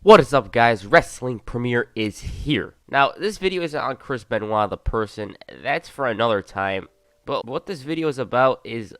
What is up, guys? Wrestling Premiere is here. Now, this video isn't on Chris Benoit, the person. That's for another time. But what this video is about is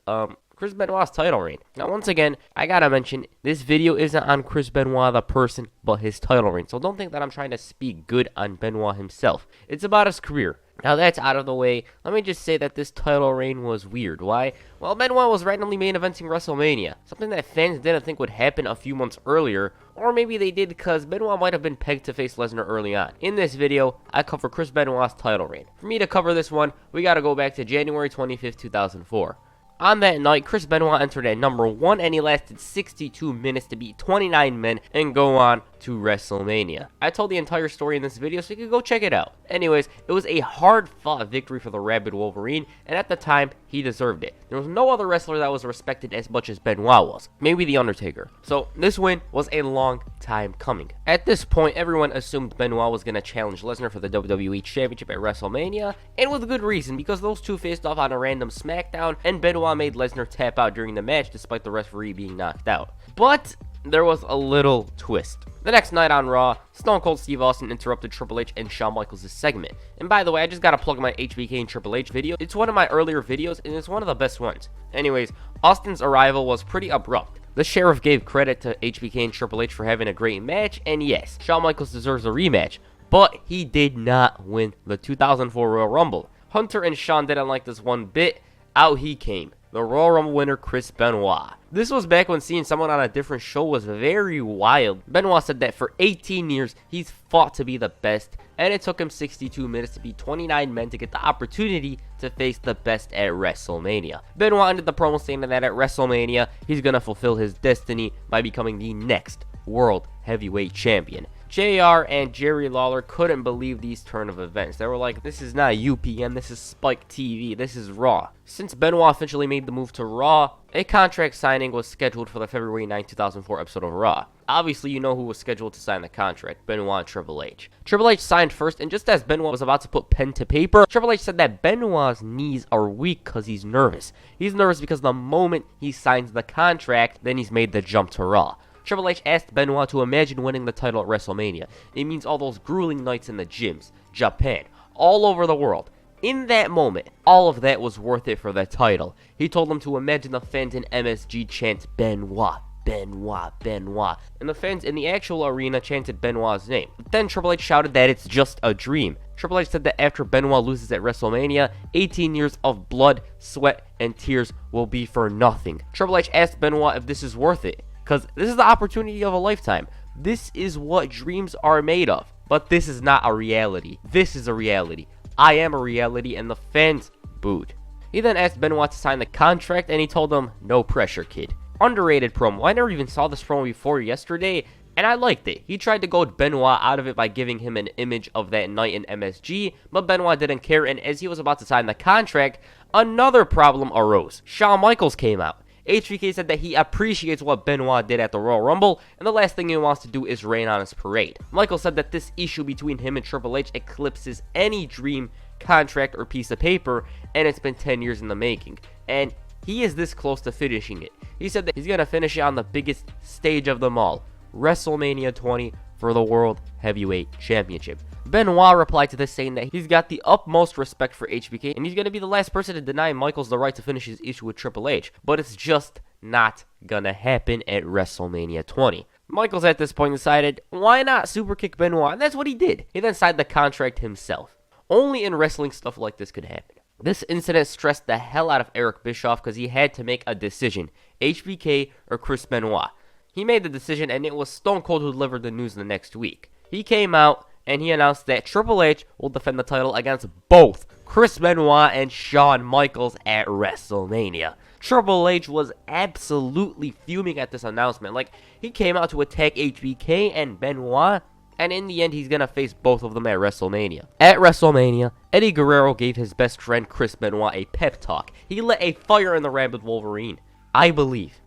Chris Benoit's title reign. Now, once again, I gotta mention, this video isn't on Chris Benoit, the person, but his title reign. So don't think that I'm trying to speak good on Benoit himself. It's about his career. Now that's out of the way, let me just say that this title reign was weird. Why? Well, Benoit was randomly main eventing WrestleMania, something that fans didn't think would happen a few months earlier, or maybe they did because Benoit might have been pegged to face Lesnar early on. In this video, I cover Chris Benoit's title reign. For me to cover this one, we gotta go back to January 25th, 2004. On that night, Chris Benoit entered at number 1 and he lasted 62 minutes to beat 29 men and go on to WrestleMania. I told the entire story in this video, so you can go check it out. Anyways, it was a hard-fought victory for the Rabid Wolverine, and at the time, he deserved it. There was no other wrestler that was respected as much as Benoit was. Maybe The Undertaker. So, this win was a long time coming. At this point, everyone assumed Benoit was going to challenge Lesnar for the WWE Championship at WrestleMania, and with good reason, because those two faced off on a random SmackDown, and Benoit made Lesnar tap out during the match despite the referee being knocked out. But there was a little twist. The next night on Raw, Stone Cold Steve Austin interrupted Triple H and Shawn Michaels' segment. And by the way, I just gotta plug my HBK and Triple H video. It's one of my earlier videos, and it's one of the best ones. Anyways, Austin's arrival was pretty abrupt. The Sheriff gave credit to HBK and Triple H for having a great match, and yes, Shawn Michaels deserves a rematch. But he did not win the 2004 Royal Rumble. Hunter and Shawn didn't like this one bit. Out he came. The Royal Rumble winner, Chris Benoit. This was back when seeing someone on a different show was very wild. Benoit said that for 18 years, he's fought to be the best, and it took him 62 minutes to beat 29 men to get the opportunity to face the best at WrestleMania. Benoit ended the promo saying that at WrestleMania, he's gonna fulfill his destiny by becoming the next World Heavyweight Champion. JR and Jerry Lawler couldn't believe these turn of events. They were like, this is not UPN, this is Spike TV, this is Raw. Since Benoit officially made the move to Raw, a contract signing was scheduled for the February 9, 2004 episode of Raw. Obviously, you know who was scheduled to sign the contract, Benoit and Triple H. Triple H signed first, and just as Benoit was about to put pen to paper, Triple H said that Benoit's knees are weak because he's nervous. He's nervous because the moment he signs the contract, then he's made the jump to Raw. Triple H asked Benoit to imagine winning the title at WrestleMania. It means all those grueling nights in the gyms, Japan, all over the world. In that moment, all of that was worth it for the title. He told them to imagine the fans in MSG chant Benoit, Benoit, Benoit, and the fans in the actual arena chanted Benoit's name. But then Triple H shouted that it's just a dream. Triple H said that after Benoit loses at WrestleMania, 18 years of blood, sweat, and tears will be for nothing. Triple H asked Benoit if this is worth it. Because this is the opportunity of a lifetime. This is what dreams are made of. But this is not a reality. This is a reality. I am a reality, and the fans booed. He then asked Benoit to sign the contract, and he told him, no pressure, kid. Underrated promo. I never even saw this promo before yesterday, and I liked it. He tried to goad Benoit out of it by giving him an image of that night in MSG, but Benoit didn't care, and as he was about to sign the contract, another problem arose. Shawn Michaels came out. HBK said that he appreciates what Benoit did at the Royal Rumble, and the last thing he wants to do is rain on his parade. Michael said that this issue between him and Triple H eclipses any dream, contract, or piece of paper, and it's been 10 years in the making. And he is this close to finishing it. He said that he's going to finish it on the biggest stage of them all, WrestleMania 20 for the World Heavyweight Championship. Benoit replied to this saying that he's got the utmost respect for HBK and he's going to be the last person to deny Michaels the right to finish his issue with Triple H, but it's just not gonna happen at WrestleMania 20. Michaels at this point decided, why not super kick Benoit? And that's what he did. He then signed the contract himself. Only in wrestling stuff like this could happen. This incident stressed the hell out of Eric Bischoff because he had to make a decision, HBK or Chris Benoit. He made the decision and it was Stone Cold who delivered the news the next week. He came out and he announced that Triple H will defend the title against both Chris Benoit and Shawn Michaels at WrestleMania. Triple H was absolutely fuming at this announcement. Like, he came out to attack HBK and Benoit, and in the end, he's gonna face both of them at WrestleMania. At WrestleMania, Eddie Guerrero gave his best friend Chris Benoit a pep talk. He lit a fire in the Rabid Wolverine. I believe.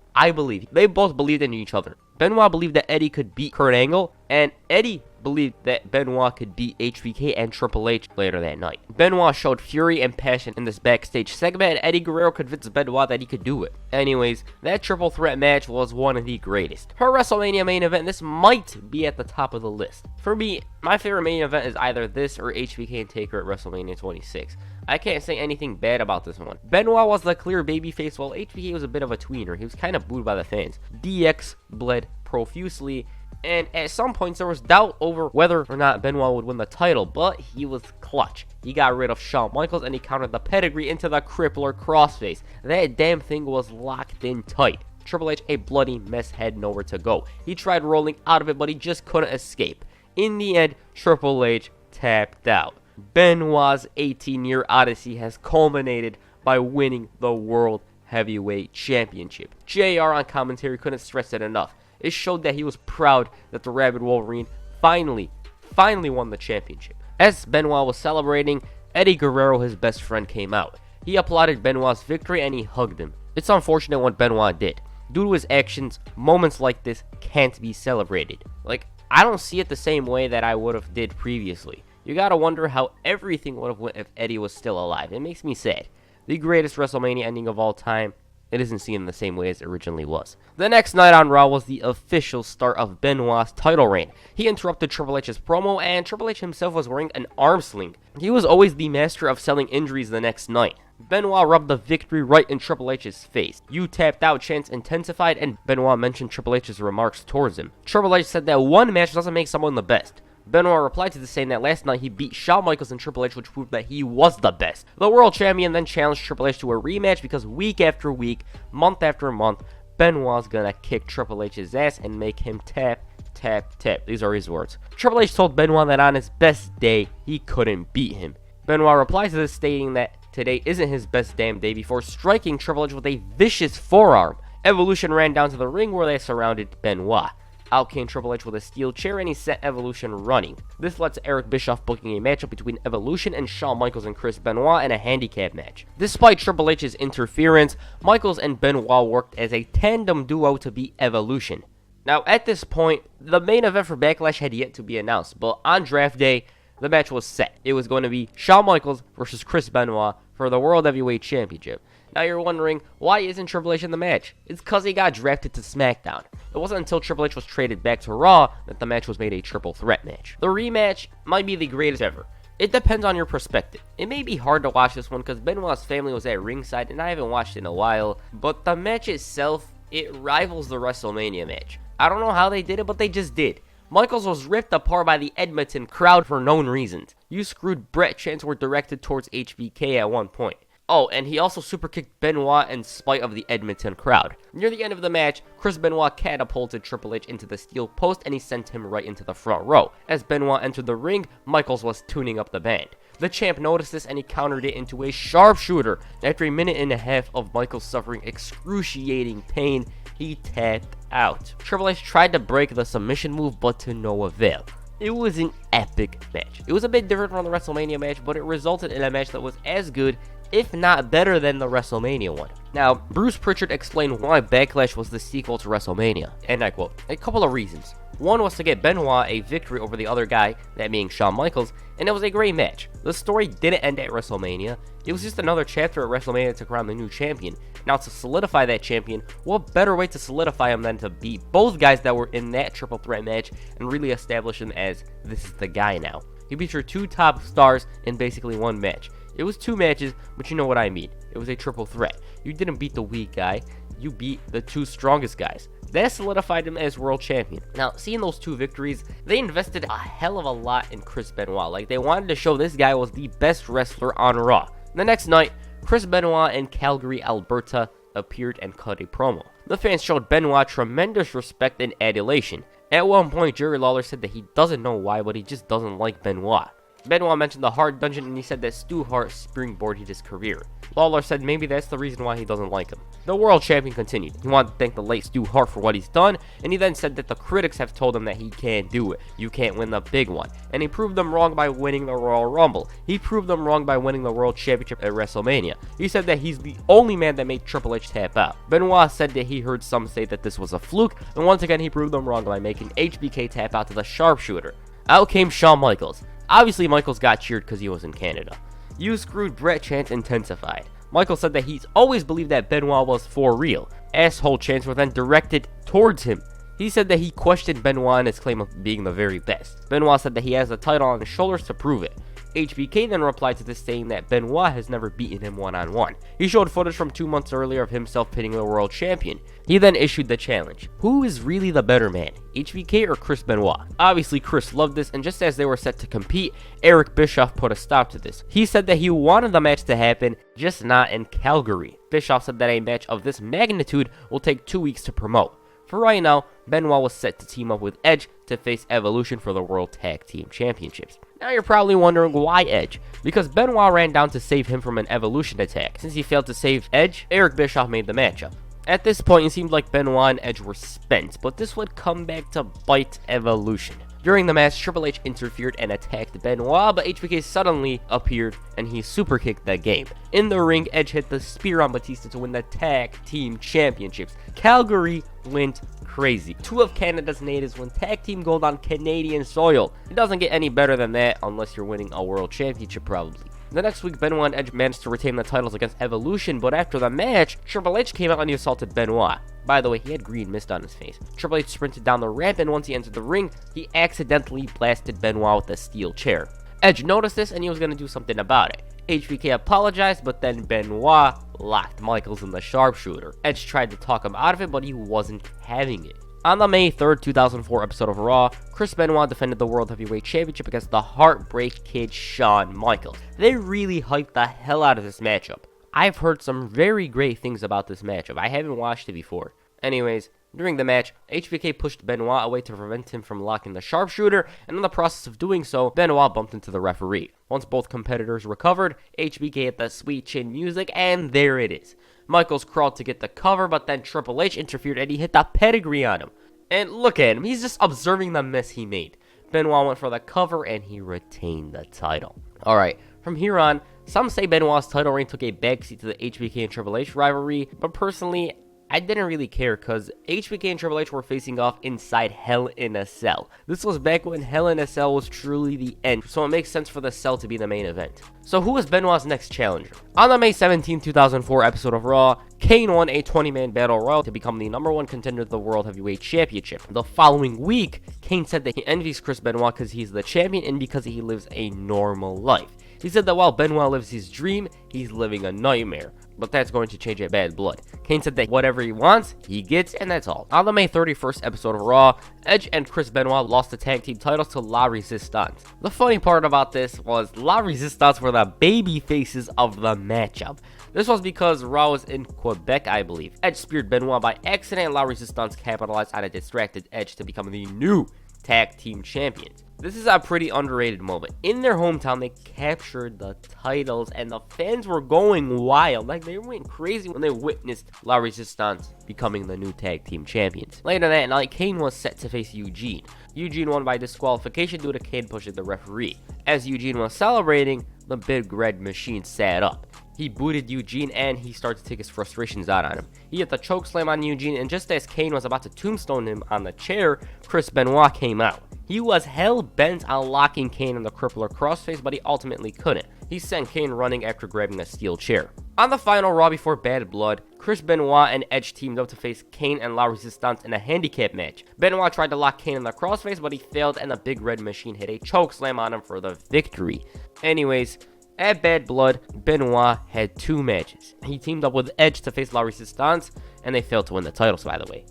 They both believed in each other. Benoit believed that Eddie could beat Kurt Angle, and Eddie believed that Benoit could beat HBK and Triple H later that night. Benoit showed fury and passion in this backstage segment, and Eddie Guerrero convinced Benoit that he could do it. Anyways, that triple threat match was one of the greatest. For WrestleMania main event, this might be at the top of the list. For me, my favorite main event is either this or HBK and Taker at WrestleMania 26. I can't say anything bad about this one. Benoit was the clear babyface, while HBK was a bit of a tweener. He was kind of booed by the fans. DX bled profusely, and at some points there was doubt over whether or not Benoit would win the title, but he was clutch. He got rid of Shawn Michaels and he countered the pedigree into the crippler crossface. That damn thing was locked in tight. Triple H, a bloody mess, had nowhere to go. He tried rolling out of it, but he just couldn't escape. In the end, Triple H tapped out. Benoit's 18-year odyssey has culminated by winning the World Heavyweight Championship. JR on commentary couldn't stress it enough. It showed that he was proud that the Rabid Wolverine finally won the championship. As Benoit was celebrating, Eddie Guerrero, his best friend, came out. He applauded Benoit's victory and he hugged him. It's unfortunate what Benoit did. Due to his actions, moments like this can't be celebrated. Like, I don't see it the same way that I would have did previously. You gotta wonder how everything would have went if Eddie was still alive. It makes me sad. The greatest WrestleMania ending of all time, it isn't seen in the same way as it originally was. The next night on Raw was the official start of Benoit's title reign. He interrupted Triple H's promo, and Triple H himself was wearing an arm sling. He was always the master of selling injuries the next night. Benoit rubbed the victory right in Triple H's face. "You tapped out" chants intensified, and Benoit mentioned Triple H's remarks towards him. Triple H said that one match doesn't make someone the best. Benoit replied to this saying that last night he beat Shawn Michaels and Triple H, which proved that he was the best. The world champion then challenged Triple H to a rematch because week after week, month after month, Benoit's gonna kick Triple H's ass and make him tap, tap, tap. These are his words. Triple H told Benoit that on his best day, he couldn't beat him. Benoit replied to this stating that today isn't his best damn day before striking Triple H with a vicious forearm. Evolution ran down to the ring where they surrounded Benoit. Out came Triple H with a steel chair and he set Evolution running. This led to Eric Bischoff booking a matchup between Evolution and Shawn Michaels and Chris Benoit in a handicap match. Despite Triple H's interference, Michaels and Benoit worked as a tandem duo to beat Evolution. Now at this point, the main event for Backlash had yet to be announced, but on draft day, the match was set. It was going to be Shawn Michaels versus Chris Benoit for the World Heavyweight Championship. Now you're wondering, why isn't Triple H in the match? It's because he got drafted to SmackDown. It wasn't until Triple H was traded back to Raw that the match was made a triple threat match. The rematch might be the greatest ever. It depends on your perspective. It may be hard to watch this one because Benoit's family was at ringside and I haven't watched it in a while, but the match itself, it rivals the WrestleMania match. I don't know how they did it, but they just did. Michaels was ripped apart by the Edmonton crowd for known reasons. "You screwed Brett" chants were directed towards HBK at one point. Oh, and he also superkicked Benoit in spite of the Edmonton crowd. Near the end of the match, Chris Benoit catapulted Triple H into the steel post and he sent him right into the front row. As Benoit entered the ring, Michaels was tuning up the band. The champ noticed this and he countered it into a sharpshooter. After a minute and a half of Michaels suffering excruciating pain, he tapped out. Triple H tried to break the submission move, but to no avail. It was an epic match. It was a bit different from the WrestleMania match, but it resulted in a match that was as good, if not better, than the WrestleMania one. Now, Bruce Pritchard explained why Backlash was the sequel to WrestleMania, and I quote, "A couple of reasons. One was to get Benoit a victory over the other guy, that being Shawn Michaels, and it was a great match. The story didn't end at WrestleMania. It was just another chapter at WrestleMania to crown the new champion. Now, to solidify that champion, what better way to solidify him than to beat both guys that were in that triple threat match and really establish him as this is the guy now. He beat your two top stars in basically one match. It was two matches, but you know what I mean. It was a triple threat. You didn't beat the weak guy, you beat the two strongest guys. That solidified him as world champion. Now, seeing those two victories, they invested a hell of a lot in Chris Benoit. Like, they wanted to show this guy was the best wrestler on Raw. The next night, Chris Benoit in Calgary, Alberta appeared and cut a promo. The fans showed Benoit tremendous respect and adulation. At one point, Jerry Lawler said that he doesn't know why, but he just doesn't like Benoit. Benoit mentioned the hard dungeon and he said that Stu Hart springboarded his career. Lawler said maybe that's the reason why he doesn't like him. The world champion continued. He wanted to thank the late Stu Hart for what he's done, and he then said that the critics have told him that he can't do it. You can't win the big one. And he proved them wrong by winning the Royal Rumble. He proved them wrong by winning the World Championship at WrestleMania. He said that he's the only man that made Triple H tap out. Benoit said that he heard some say that this was a fluke, and once again he proved them wrong by making HBK tap out to the sharpshooter. Out came Shawn Michaels. Obviously, Michaels got cheered because he was in Canada. "You screwed Brett" chants intensified. Michaels said that he's always believed that Benoit was for real. Asshole chants were then directed towards him. He said that he questioned Benoit and his claim of being the very best. Benoit said that he has the title on his shoulders to prove it. HBK then replied to this saying that Benoit has never beaten him one-on-one. He showed footage from 2 months earlier of himself pitting the world champion. He then issued the challenge. Who is really the better man, HBK or Chris Benoit? Obviously Chris loved this, and just as they were set to compete, Eric Bischoff put a stop to this. He said that he wanted the match to happen, just not in Calgary. Bischoff said that a match of this magnitude will take 2 weeks to promote. For right now, Benoit was set to team up with Edge to face Evolution for the World Tag Team Championships. Now you're probably wondering why Edge? Because Benoit ran down to save him from an Evolution attack. Since he failed to save Edge, Eric Bischoff made the matchup. At this point, it seemed like Benoit and Edge were spent, but this would come back to bite Evolution. During the match, Triple H interfered and attacked Benoit, but HBK suddenly appeared and he super kicked the game. In the ring, Edge hit the spear on Batista to win the Tag Team Championships. Calgary went crazy. 2 of Canada's natives won Tag Team Gold on Canadian soil. It doesn't get any better than that unless you're winning a World Championship probably. The next week, Benoit and Edge managed to retain the titles against Evolution, but after the match, Triple H came out and he assaulted Benoit. By the way, he had green mist on his face. Triple H sprinted down the ramp, and once he entered the ring, he accidentally blasted Benoit with a steel chair. Edge noticed this, and he was going to do something about it. HBK apologized, but then Benoit locked Michaels in the sharpshooter. Edge tried to talk him out of it, but he wasn't having it. On the May 3rd, 2004 episode of Raw, Chris Benoit defended the World Heavyweight Championship against the Heartbreak Kid Shawn Michaels. They really hyped the hell out of this matchup. I've heard some very great things about this matchup. I haven't watched it before. Anyways, during the match, HBK pushed Benoit away to prevent him from locking the sharpshooter, and in the process of doing so, Benoit bumped into the referee. Once both competitors recovered, HBK hit the sweet chin music, and there it is. Michaels crawled to get the cover, but then Triple H interfered and he hit the pedigree on him. And look at him, he's just observing the mess he made. Benoit went for the cover and he retained the title. Alright, from here on, some say Benoit's title reign took a backseat to the HBK and Triple H rivalry, but personally, I didn't really care because HBK and Triple H were facing off inside Hell in a Cell. This was back when Hell in a Cell was truly the end, so it makes sense for the Cell to be the main event. So who was Benoit's next challenger? On the May 17, 2004 episode of Raw, Kane won a 20-man battle royal to become the #1 contender to the World Heavyweight Championship. The following week, Kane said that he envies Chris Benoit because he's the champion and because he lives a normal life. He said that while Benoit lives his dream, he's living a nightmare. But that's going to change at Bad Blood. Kane said that whatever he wants, he gets, and that's all. On the May 31st episode of Raw, Edge and Chris Benoit lost the tag team titles to La Resistance. The funny part about this was La Resistance were the baby faces of the matchup. This was because Raw was in Quebec, I believe. Edge speared Benoit by accident, and La Resistance capitalized on a distracted Edge to become the new tag team champions. This is a pretty underrated moment. In their hometown, they captured the titles, and the fans were going wild. Like, they went crazy when they witnessed La Resistance becoming the new tag team champions. Later that night, Kane was set to face Eugene. Eugene won by disqualification due to Kane pushing the referee. As Eugene was celebrating, the big red machine sat up. He booted Eugene and he started to take his frustrations out on him. He hit the chokeslam on Eugene, and just as Kane was about to tombstone him on the chair, Chris Benoit came out. He was hell-bent on locking Kane in the crippler crossface, but he ultimately couldn't. He sent Kane running after grabbing a steel chair. On the final Raw before Bad Blood, Chris Benoit and Edge teamed up to face Kane and La Resistance in a handicap match. Benoit tried to lock Kane in the crossface, but he failed, and the big red machine hit a chokeslam on him for the victory. Anyways, at Bad Blood, Benoit had 2 matches. He teamed up with Edge to face La Resistance, and they failed to win the titles, by the way.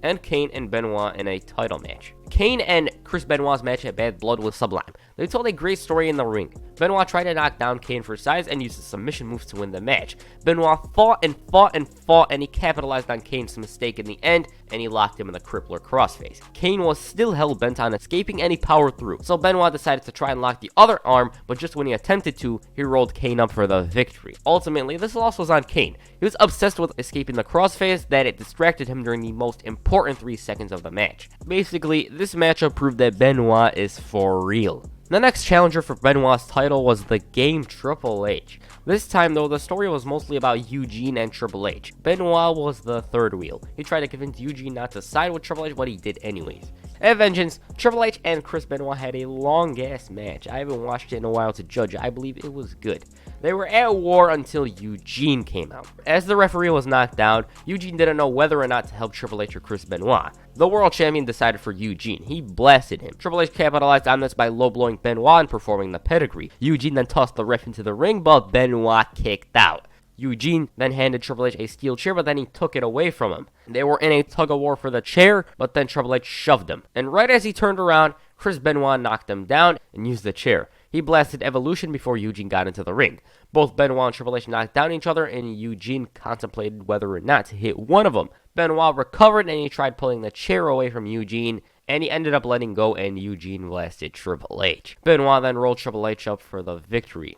And Kane and Benoit in a title match. Kane and Chris Benoit's match at Bad Blood was sublime. They told a great story in the ring. Benoit tried to knock down Kane for size and used his submission moves to win the match. Benoit fought, and he capitalized on Kane's mistake in the end, and he locked him in the crippler crossface. Kane was still hell-bent on escaping, and he powered through. So Benoit decided to try and lock the other arm, but just when he attempted to, he rolled Kane up for the victory. Ultimately, this loss was on Kane. He was obsessed with escaping the crossface that it distracted him during the most important 3 seconds of the match. Basically, this matchup proved that Benoit is for real. The next challenger for Benoit's title was the Game Triple H. This time, though, the story was mostly about Eugene and Triple H. Benoit was the third wheel. He tried to convince Eugene not to side with Triple H, but he did anyways. At Vengeance, Triple H and Chris Benoit had a long-ass match. I haven't watched it in a while to judge it. I believe it was good. They were at war until Eugene came out. As the referee was knocked down, Eugene didn't know whether or not to help Triple H or Chris Benoit. The world champion decided for Eugene. He blasted him. Triple H capitalized on this by low-blowing Benoit and performing the pedigree. Eugene then tossed the ref into the ring, but Benoit kicked out. Eugene then handed Triple H a steel chair, but then he took it away from him. They were in a tug-of-war for the chair, but then Triple H shoved him. And right as he turned around, Chris Benoit knocked him down and used the chair. He blasted Evolution before Eugene got into the ring. Both Benoit and Triple H knocked down each other, and Eugene contemplated whether or not to hit one of them. Benoit recovered, and he tried pulling the chair away from Eugene, and he ended up letting go, and Eugene blasted Triple H. Benoit then rolled Triple H up for the victory.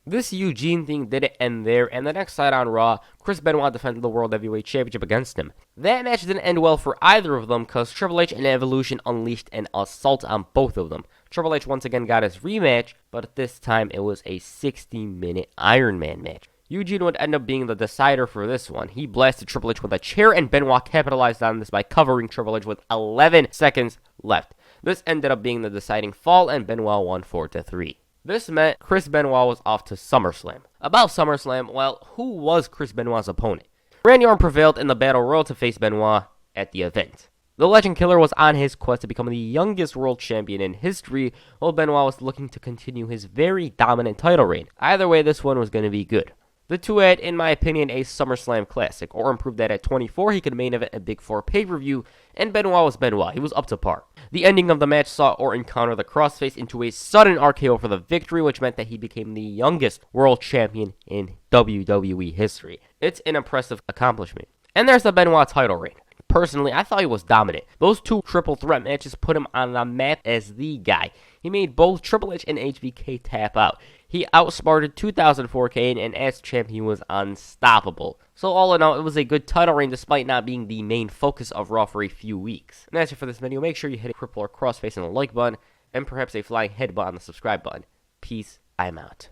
This Eugene thing didn't end there, and the next night on Raw, Chris Benoit defended the World Heavyweight Championship against him. That match didn't end well for either of them, because Triple H and Evolution unleashed an assault on both of them. Triple H once again got his rematch, but this time it was a 60-minute Iron Man match. Eugene would end up being the decider for this one. He blasted Triple H with a chair, and Benoit capitalized on this by covering Triple H with 11 seconds left. This ended up being the deciding fall, and Benoit won 4-3. This meant Chris Benoit was off to SummerSlam. About SummerSlam, well, who was Chris Benoit's opponent? Randy Orton prevailed in the Battle Royal to face Benoit at the event. The Legend Killer was on his quest to become the youngest world champion in history, while Benoit was looking to continue his very dominant title reign. Either way, this one was going to be good. The two had, in my opinion, a SummerSlam classic. Orton proved that at 24, he could main event a Big Four pay-per-view, and Benoit was Benoit. He was up to par. The ending of the match saw Orton counter the crossface into a sudden RKO for the victory, which meant that he became the youngest world champion in WWE history. It's an impressive accomplishment. And there's the Benoit title reign. Personally, I thought he was dominant. Those two triple threat matches put him on the map as the guy. He made both Triple H and HBK tap out. He outsmarted 2004 Kane, and as champ, he was unstoppable. So all in all, it was a good title reign despite not being the main focus of Raw for a few weeks. And that's it for this video. Make sure you hit a triple or crossface on the like button, and perhaps a flying headbutt on the subscribe button. Peace, I'm out.